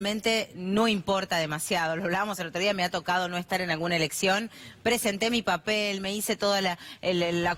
Realmente no importa demasiado, lo hablábamos el otro día, me ha tocado no estar en alguna elección, presenté mi papel, me hice toda la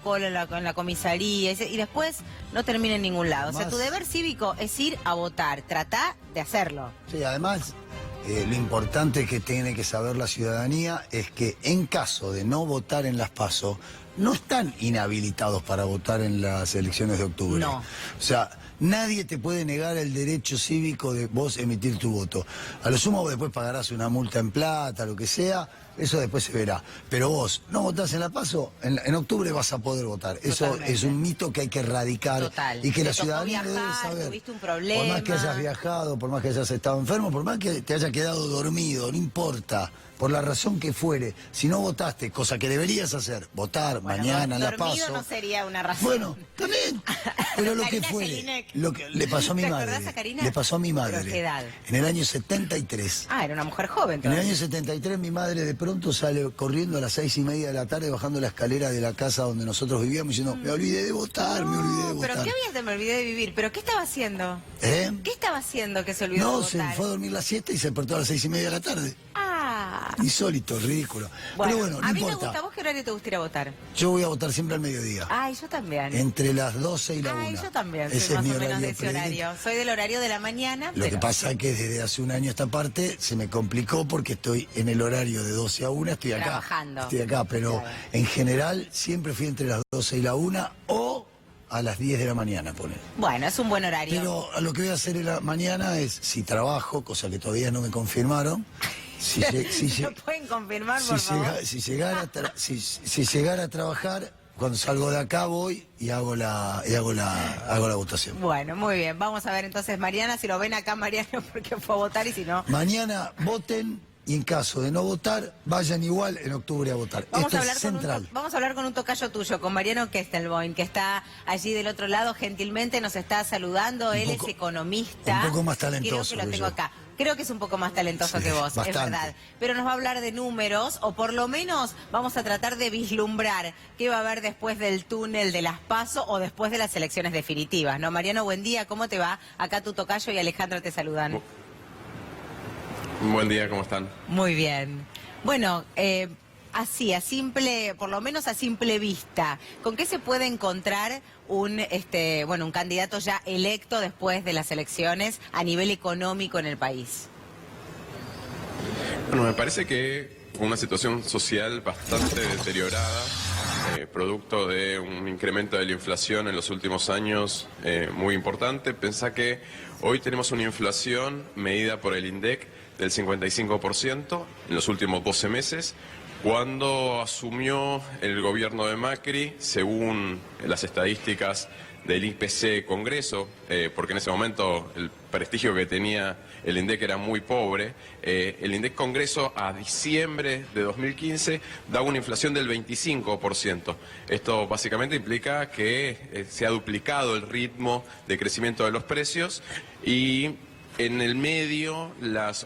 cola en la comisaría y después no terminé en ningún lado. O sea, tu deber cívico es ir a votar, tratá de hacerlo. Sí, además, lo importante que tiene que saber la ciudadanía es que en caso de no votar en las PASO, no están inhabilitados para votar en las elecciones de octubre. No. O sea, nadie te puede negar el derecho cívico de vos emitir tu voto. A lo sumo vos después pagarás una multa en plata, lo que sea, eso después se verá. Pero vos no votás en la PASO, en octubre vas a poder votar. Totalmente. Eso es un mito que hay que erradicar. Total. Y que la Te tocó ciudadanía debe viajar, saber. tuviste un problema. Por más que hayas viajado, por más que hayas estado enfermo, por más que te haya quedado dormido, no importa. Por la razón que fuere, si no votaste, cosa que deberías hacer, votar mañana en la PASO. Dormido no sería una razón. Bueno, también. Pero lo que Karina fuere, Jelinek. lo que le pasó a mi ¿Te madre. acordás a Karina? Le pasó a mi madre. ¿Pero qué edad? En el año 73. Ah, era una mujer joven En el todavía. año 73 mi madre de pronto sale corriendo a las 6:30 de la tarde, bajando la escalera de la casa donde nosotros vivíamos, diciendo, me olvidé de votar, me olvidé de votar. ¿Pero qué habías de me olvidé de vivir? ¿Pero qué estaba haciendo? ¿Eh? ¿Qué estaba haciendo que se olvidó No, de se votar? fue a dormir las 7 y se despertó a las 6:30 de la tarde. Ah. Insólito, ridículo. Bueno, Pero bueno, no a mí me importa. gusta. ¿Vos qué horario te gusta ir a votar? Yo voy a votar siempre al mediodía. Ay, yo también. Entre las 12 y la 1. Ay, yo también soy Ese más es mi o menos de ese predilecto. horario. Soy del horario de la mañana, Lo que pero... pasa es que desde hace un año a esta parte se me complicó porque estoy en el horario de 12 a 1, estoy acá. Trabajando. Estoy acá, pero Claro. en general siempre fui entre las 12 y la 1 o a las 10 de la mañana, poner. Bueno, es un buen horario. Pero a lo que voy a hacer en la mañana es, si trabajo, cosa que todavía no me confirmaron, ¿Lo pueden confirmar, por favor? si llegara a trabajar, cuando salgo de acá voy y hago la votación. Bueno, muy bien. Vamos a ver entonces Mariana, si lo ven acá Mariano porque fue a votar y si no... Mañana voten y en caso de no votar, vayan igual en octubre a votar. Esto es central. Vamos a hablar con un tocayo tuyo, con Mariano Kestelboim, que está allí del otro lado, gentilmente nos está saludando. Él es economista. Un poco más talentoso. Creo que lo que tengo yo. acá. Creo que es un poco más talentoso Sí, que vos, bastante. es verdad. Pero nos va a hablar de números, o por lo menos vamos a tratar de vislumbrar qué va a haber después del túnel de las PASO o después de las elecciones definitivas, ¿no? Mariano, buen día, ¿cómo te va? Acá tu tocayo y Alejandro te saludan. Buen día, ¿cómo están? Muy bien. Bueno, así, por lo menos a simple vista, ¿con qué se puede encontrar un candidato ya electo después de las elecciones a nivel económico en el país? Bueno, me parece que una situación social bastante deteriorada, producto de un incremento de la inflación en los últimos años muy importante. Pensá que hoy tenemos una inflación medida por el INDEC del 55% en los últimos 12 meses. Cuando asumió el gobierno de Macri, según las estadísticas del IPC Congreso, porque en ese momento el prestigio que tenía el INDEC era muy pobre, el INDEC Congreso a diciembre de 2015 daba una inflación del 25%. Esto básicamente implica que se ha duplicado el ritmo de crecimiento de los precios y en el medio,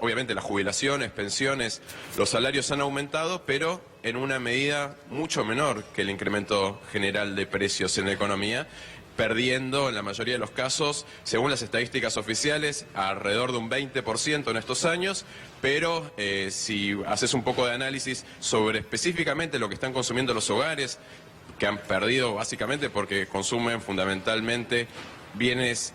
obviamente las jubilaciones, pensiones, los salarios han aumentado, pero en una medida mucho menor que el incremento general de precios en la economía, perdiendo en la mayoría de los casos, según las estadísticas oficiales, alrededor de un 20% en estos años, pero si haces un poco de análisis sobre específicamente lo que están consumiendo los hogares, que han perdido básicamente porque consumen fundamentalmente bienes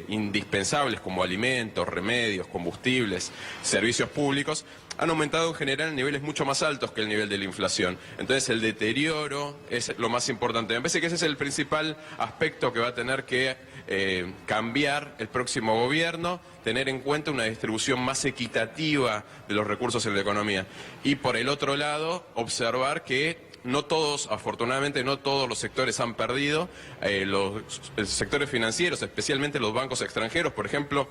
indispensables como alimentos, remedios, combustibles, servicios públicos, han aumentado en general en niveles mucho más altos que el nivel de la inflación. Entonces el deterioro es lo más importante. Me parece que ese es el principal aspecto que va a tener que cambiar el próximo gobierno, tener en cuenta una distribución más equitativa de los recursos en la economía. Y por el otro lado, observar que no todos, afortunadamente, no todos los sectores han perdido. Los sectores financieros, especialmente los bancos extranjeros, por ejemplo,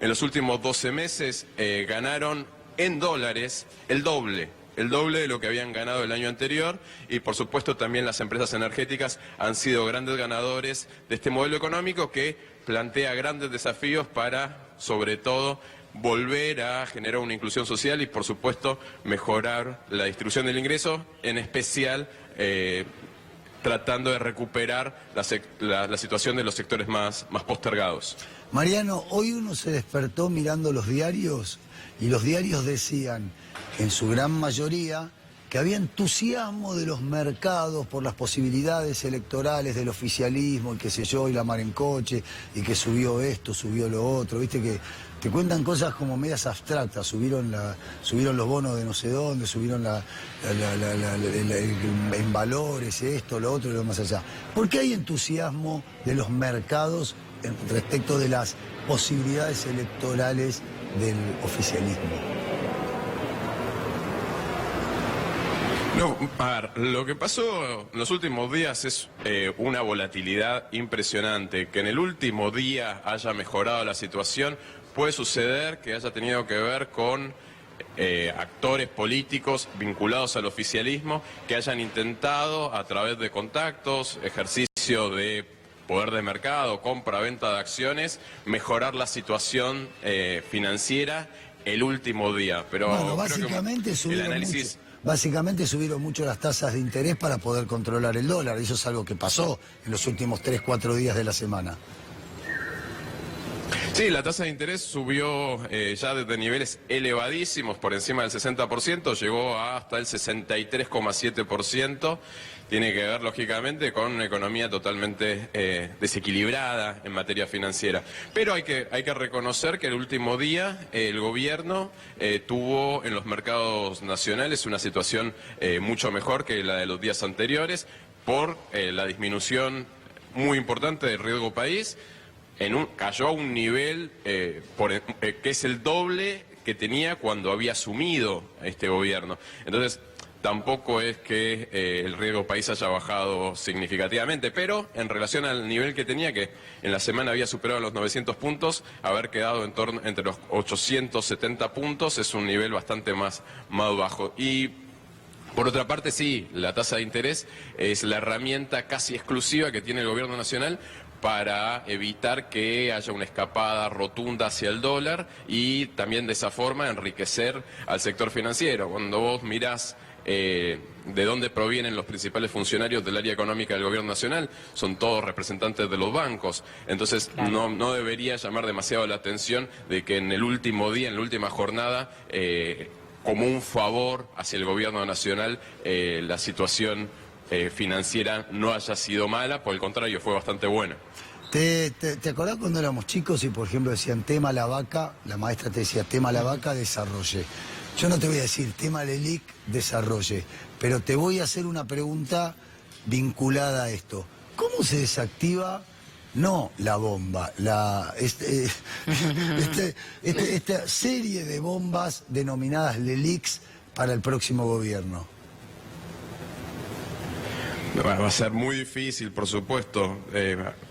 en los últimos 12 meses ganaron en dólares el doble de lo que habían ganado el año anterior y por supuesto también las empresas energéticas han sido grandes ganadores de este modelo económico que plantea grandes desafíos para, sobre todo, volver a generar una inclusión social y, por supuesto, mejorar la distribución del ingreso, en especial tratando de recuperar la situación de los sectores más postergados. Mariano, hoy uno se despertó mirando los diarios y los diarios decían, en su gran mayoría, que había entusiasmo de los mercados por las posibilidades electorales del oficialismo y qué sé yo, y la mar en coche, y que subió esto, subió lo otro, viste que te cuentan cosas como medias abstractas, subieron los bonos de no sé dónde, subieron en valores, esto, lo otro y lo más allá. ¿Por qué hay entusiasmo de los mercados respecto de las posibilidades electorales del oficialismo? No, a ver, lo que pasó en los últimos días es una volatilidad impresionante. Que en el último día haya mejorado la situación puede suceder que haya tenido que ver con actores políticos vinculados al oficialismo que hayan intentado a través de contactos, ejercicio de poder de mercado, compra-venta de acciones, mejorar la situación financiera el último día. Pero bueno, creo que el análisis... Básicamente subieron mucho las tasas de interés para poder controlar el dólar. Eso es algo que pasó en los últimos 3-4 días de la semana. Sí, la tasa de interés subió ya desde niveles elevadísimos, por encima del 60%, llegó hasta el 63,7%. Tiene que ver, lógicamente, con una economía totalmente desequilibrada en materia financiera. Pero hay que reconocer que el último día el gobierno tuvo en los mercados nacionales una situación mucho mejor que la de los días anteriores por la disminución muy importante del riesgo país. Cayó a un nivel que es el doble que tenía cuando había asumido este gobierno. Entonces, tampoco es que el riesgo país haya bajado significativamente, pero en relación al nivel que tenía, que en la semana había superado los 900 puntos, haber quedado entre los 870 puntos es un nivel bastante más bajo. Y por otra parte, sí, la tasa de interés es la herramienta casi exclusiva que tiene el gobierno nacional para evitar que haya una escapada rotunda hacia el dólar y también de esa forma enriquecer al sector financiero. Cuando vos mirás de dónde provienen los principales funcionarios del área económica del gobierno nacional, son todos representantes de los bancos. Entonces, claro, no debería llamar demasiado la atención de que en el último día, en la última jornada, como un favor hacia el gobierno nacional, la situación financiera no haya sido mala, por el contrario, fue bastante buena. ¿Te acordás cuando éramos chicos y, por ejemplo, decían tema la vaca, la maestra te decía tema la vaca, desarrolle? Yo no te voy a decir tema LELIC, desarrolle, pero te voy a hacer una pregunta vinculada a esto. ¿Cómo se desactiva, no la bomba, esta serie de bombas denominadas LELICs para el próximo gobierno? Va a ser muy difícil, por supuesto.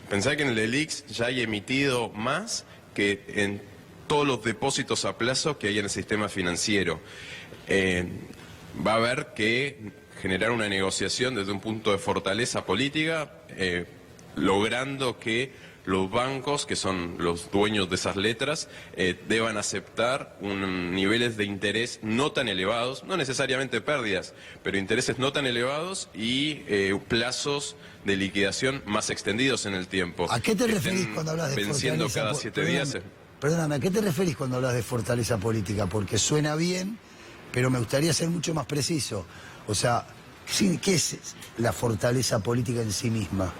Pensá que en el LELIX ya hay emitido más que en todos los depósitos a plazo que hay en el sistema financiero. Va a haber que generar una negociación desde un punto de fortaleza política, logrando que los bancos, que son los dueños de esas letras, deban aceptar niveles de interés no tan elevados, no necesariamente pérdidas, pero intereses no tan elevados y plazos de liquidación más extendidos en el tiempo. ¿A qué te referís cuando hablas de venciendo fortaleza? Cada 7 días. Perdóname, ¿a qué te referís cuando hablas de fortaleza política? Porque suena bien, pero me gustaría ser mucho más preciso. O sea, ¿qué es la fortaleza política en sí misma?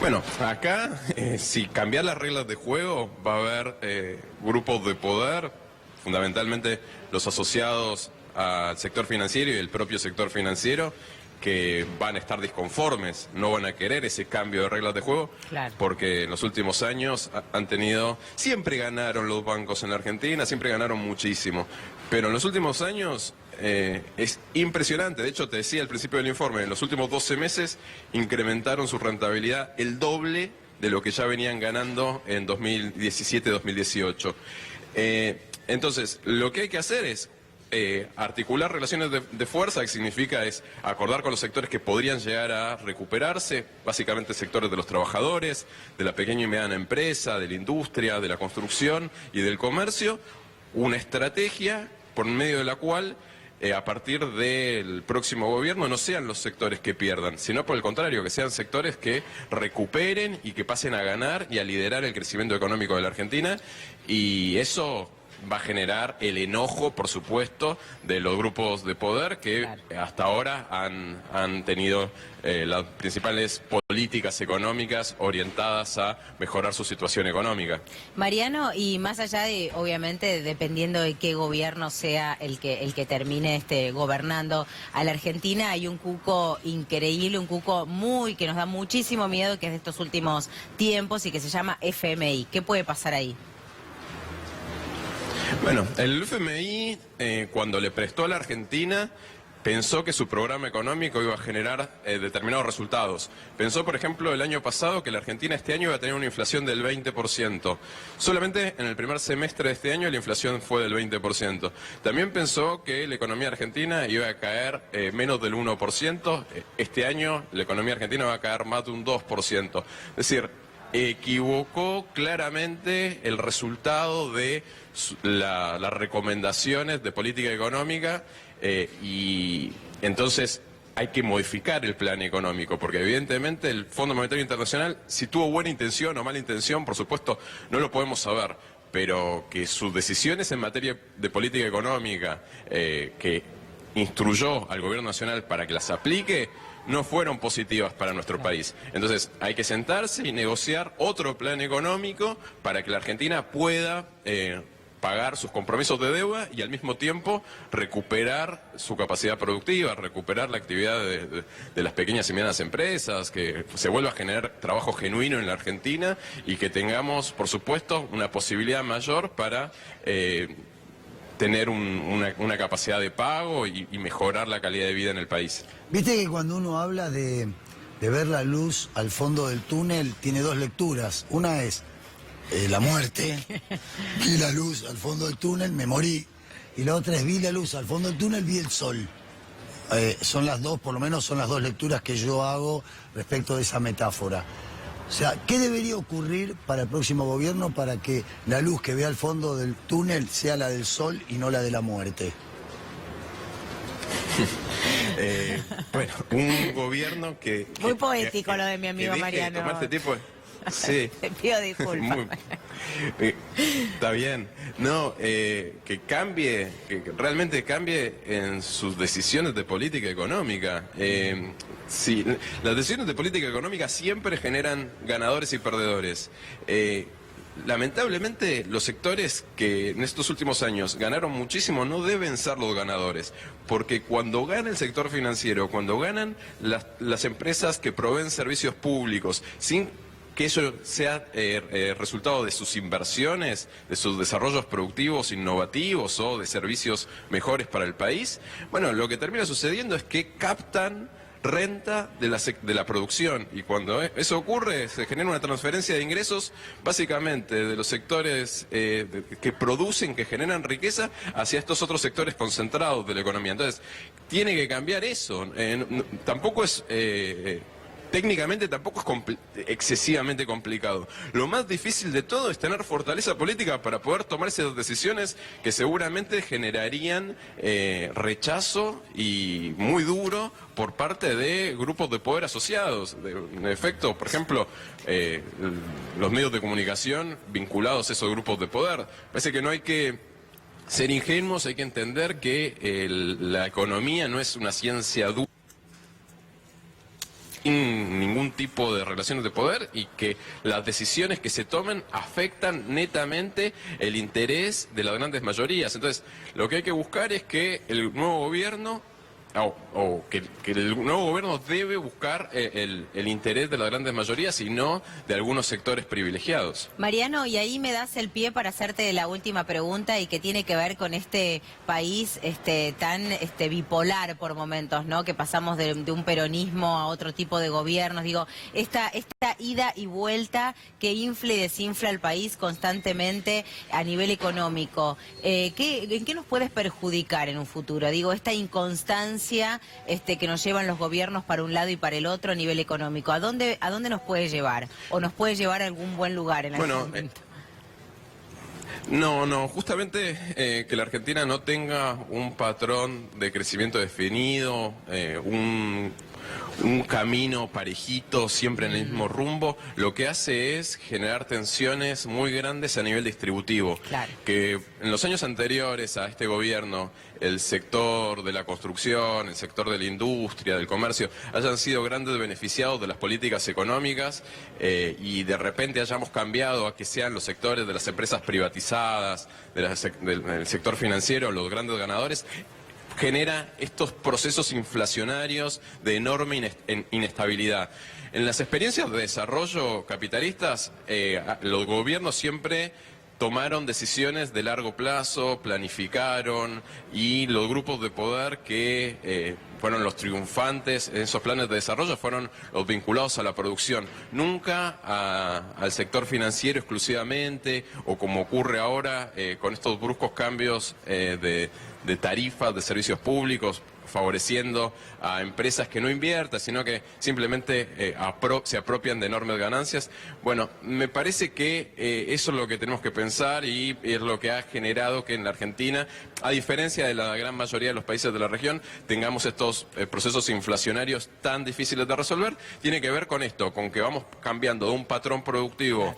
Bueno, acá, si cambiar las reglas de juego, va a haber grupos de poder, fundamentalmente los asociados al sector financiero y el propio sector financiero, que van a estar disconformes, no van a querer ese cambio de reglas de juego, claro, porque en los últimos años siempre ganaron los bancos en la Argentina, siempre ganaron muchísimo, pero en los últimos años es impresionante. De hecho, te decía al principio del informe, en los últimos 12 meses incrementaron su rentabilidad el doble de lo que ya venían ganando en 2017-2018. Entonces, lo que hay que hacer es articular relaciones de fuerza, que significa es acordar con los sectores que podrían llegar a recuperarse, básicamente sectores de los trabajadores, de la pequeña y mediana empresa, de la industria, de la construcción y del comercio, una estrategia por medio de la cual a partir del próximo gobierno no sean los sectores que pierdan, sino por el contrario, que sean sectores que recuperen y que pasen a ganar y a liderar el crecimiento económico de la Argentina, y eso va a generar el enojo, por supuesto, de los grupos de poder que hasta ahora han tenido las principales políticas económicas orientadas a mejorar su situación económica. Mariano, y más allá de, obviamente, dependiendo de qué gobierno sea el que termine gobernando a la Argentina, hay un cuco increíble, un cuco que nos da muchísimo miedo, que es de estos últimos tiempos y que se llama FMI. ¿Qué puede pasar ahí? Bueno, el FMI, cuando le prestó a la Argentina, pensó que su programa económico iba a generar determinados resultados. Pensó, por ejemplo, el año pasado que la Argentina este año iba a tener una inflación del 20%. Solamente en el primer semestre de este año la inflación fue del 20%. También pensó que la economía argentina iba a caer menos del 1%. Este año la economía argentina va a caer más de un 2%. Es decir, equivocó claramente el resultado de las recomendaciones de política económica, y entonces hay que modificar el plan económico, porque evidentemente el Fondo Monetario Internacional, si tuvo buena intención o mala intención, por supuesto, no lo podemos saber, pero que sus decisiones en materia de política económica, que instruyó al gobierno nacional para que las aplique, no fueron positivas para nuestro país. Entonces hay que sentarse y negociar otro plan económico para que la Argentina pueda pagar sus compromisos de deuda y al mismo tiempo recuperar su capacidad productiva, recuperar la actividad de las pequeñas y medianas empresas, que se vuelva a generar trabajo genuino en la Argentina y que tengamos, por supuesto, una posibilidad mayor para tener una capacidad de pago y mejorar la calidad de vida en el país. Viste que cuando uno habla de ver la luz al fondo del túnel, tiene dos lecturas. Una es la muerte, vi la luz al fondo del túnel, me morí. Y la otra es vi la luz al fondo del túnel, vi el sol. Son las dos, por lo menos son las dos lecturas que yo hago respecto de esa metáfora. O sea, ¿qué debería ocurrir para el próximo gobierno para que la luz que vea al fondo del túnel sea la del sol y no la de la muerte? Bueno, un gobierno que... Muy poético lo de mi amigo Mariano. Este tipo sí. Te pido disculpas. Está bien. No, que cambie, que realmente cambie en sus decisiones de política económica. Sí, las decisiones de política económica siempre generan ganadores y perdedores. Lamentablemente, los sectores que en estos últimos años ganaron muchísimo no deben ser los ganadores, porque cuando gana el sector financiero, cuando ganan las empresas que proveen servicios públicos, sin que eso sea resultado de sus inversiones, de sus desarrollos productivos innovativos o de servicios mejores para el país, bueno, lo que termina sucediendo es que captan renta de la producción, y cuando eso ocurre se genera una transferencia de ingresos básicamente de los sectores que producen, que generan riqueza, hacia estos otros sectores concentrados de la economía. Entonces tiene que cambiar eso. Tampoco es... técnicamente tampoco es excesivamente complicado. Lo más difícil de todo es tener fortaleza política para poder tomar esas decisiones que seguramente generarían rechazo y muy duro por parte de grupos de poder asociados. En efecto, por ejemplo, los medios de comunicación vinculados a esos grupos de poder. Parece que no hay que ser ingenuos, hay que entender que la economía no es una ciencia dura, sin ningún tipo de relaciones de poder, y que las decisiones que se tomen afectan netamente el interés de las grandes mayorías. Entonces, lo que hay que buscar es que el nuevo gobierno, que el nuevo gobierno debe buscar el interés de las grandes mayorías y no de algunos sectores privilegiados. Mariano, y ahí me das el pie para hacerte la última pregunta, y que tiene que ver con este país tan bipolar por momentos, ¿no? Que pasamos de un peronismo a otro tipo de gobiernos. Digo, esta ida y vuelta que infla y desinfla el país constantemente a nivel económico. ¿En qué nos puedes perjudicar en un futuro? Digo, esta inconstancia que nos llevan los gobiernos para un lado y para el otro a nivel económico. ¿A dónde nos puede llevar? ¿O nos puede llevar a algún buen lugar en algún momento? No, justamente que la Argentina no tenga un patrón de crecimiento definido, un camino parejito, siempre en el mismo rumbo, lo que hace es generar tensiones muy grandes a nivel distributivo. Claro. Que en los años anteriores a este gobierno, el sector de la construcción, el sector de la industria, del comercio, hayan sido grandes beneficiados de las políticas económicas y de repente hayamos cambiado a que sean los sectores de las empresas privatizadas, del sector financiero, los grandes ganadores, genera estos procesos inflacionarios de enorme inestabilidad. En las experiencias de desarrollo capitalistas, los gobiernos siempre tomaron decisiones de largo plazo, planificaron, y los grupos de poder que fueron los triunfantes en esos planes de desarrollo fueron los vinculados a la producción, nunca al sector financiero exclusivamente, o como ocurre ahora con estos bruscos cambios de tarifas de servicios públicos, favoreciendo a empresas que no inviertan, sino que simplemente se apropian de enormes ganancias. Bueno, me parece que eso es lo que tenemos que pensar, y es lo que ha generado que en la Argentina, a diferencia de la gran mayoría de los países de la región, tengamos estos procesos inflacionarios tan difíciles de resolver. Tiene que ver con esto, con que vamos cambiando de un patrón productivo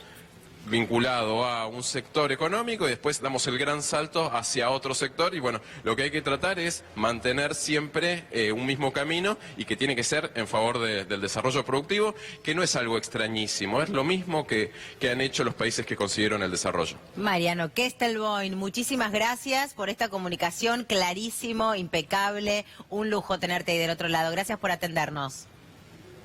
vinculado a un sector económico y después damos el gran salto hacia otro sector, y bueno, lo que hay que tratar es mantener siempre un mismo camino, y que tiene que ser en favor del desarrollo productivo, que no es algo extrañísimo, es lo mismo que han hecho los países que consiguieron el desarrollo. Mariano Kestelboim, muchísimas gracias por esta comunicación, clarísimo, impecable, un lujo tenerte ahí del otro lado. Gracias por atendernos.